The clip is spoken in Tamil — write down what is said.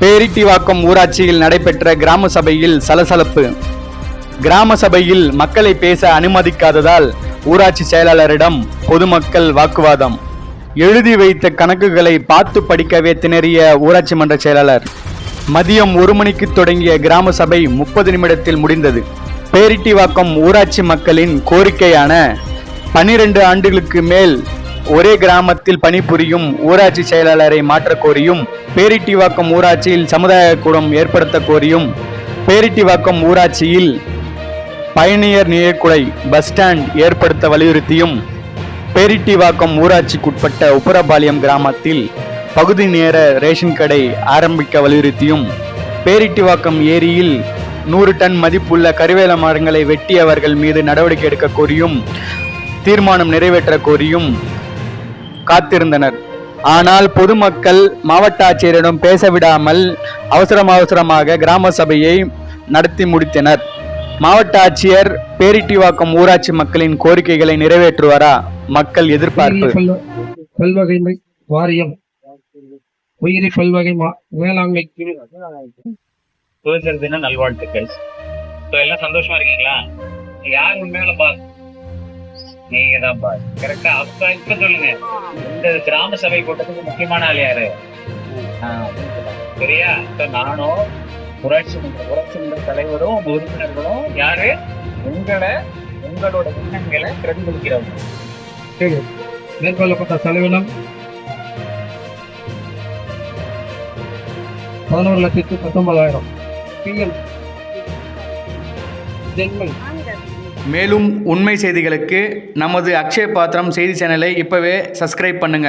பேரிட்டிவாக்கம் ஊராட்சியில் நடைபெற்ற கிராம சபையில் சலசலப்பு. கிராம சபையில் மக்களை பேச அனுமதிக்காததால் ஊராட்சி செயலாளரிடம் பொதுமக்கள் வாக்குவாதம். எழுதி வைத்த கணக்குகளை பார்த்து படிக்கவே திணறிய ஊராட்சி மன்ற செயலாளர். மதியம் 1 மணிக்கு தொடங்கிய கிராம சபை 30 நிமிடத்தில் முடிந்தது. பேரிட்டிவாக்கம் ஊராட்சி மக்களின் கோரிக்கையான 12 ஆண்டுகளுக்கு மேல் ஒரே கிராமத்தில் பணிபுரியும் ஊராட்சி செயலாளரை மாற்ற கோரியும், பேரிட்டிவாக்கம் ஊராட்சியில் சமுதாய கூடம் ஏற்படுத்த கோரியும், பேரிட்டிவாக்கம் ஊராட்சியில் பயணியர் நிழற்குடை பஸ் ஸ்டாண்ட் ஏற்படுத்த வலியுறுத்தியும், பேரிட்டிவாக்கம் ஊராட்சிக்குட்பட்ட உப்பரபாளையம் கிராமத்தில் பகுதி நேர ரேஷன் கடை ஆரம்பிக்க வலியுறுத்தியும், பேரிட்டிவாக்கம் ஏரியில் 100 டன் மதிப்புள்ள கருவேல மரங்களை வெட்டியவர்கள் மீது நடவடிக்கை எடுக்க கோரியும் தீர்மானம் நிறைவேற்ற கோரியும் காத்திருந்தனர். ஆனால் பொதுமக்கள் மாவட்ட ஆட்சியரிடம் பேசவிடாமல் அவசரமாக கிராம சபையை நடத்தி முடித்தனர். மாவட்ட ஆட்சியர் பேரிட்டிவாக்கம் ஊராட்சி மக்களின் கோரிக்கைகளை நிறைவேற்றுவாரா? மக்கள் எதிர்பார்ப்பு. பல்வகை வாரியம் உயிரி பல்வகை மேலாண்மை சுதந்திர தின நல்வாழ்த்துக்கள். எல்லாம் சந்தோஷமா இருக்கீங்களா? யார் உண்மையில பாஸ்? நீங்க தான் பாஸ். கரெக்டா? இப்ப சொல்லுங்க, இந்த கிராம சபை கூட்டத்துக்கு முக்கியமான ஆள் யாரு? சரியா? நானும் ஊராட்சி மன்ற தலைவரும் உறுப்பினர்களும் யாரு? உங்களோட எண்ணங்களை பிரதிபலிக்கிறவங்க. மேற்கொள்ளப்பட்ட செலவினம் 11,19,000. மேலும் உண்மை செய்திகளுக்கு நமது அக்ஷய பாத்திரம் செய்தி சேனலை இப்பவே சப்ஸ்கிரைப் பண்ணுங்க.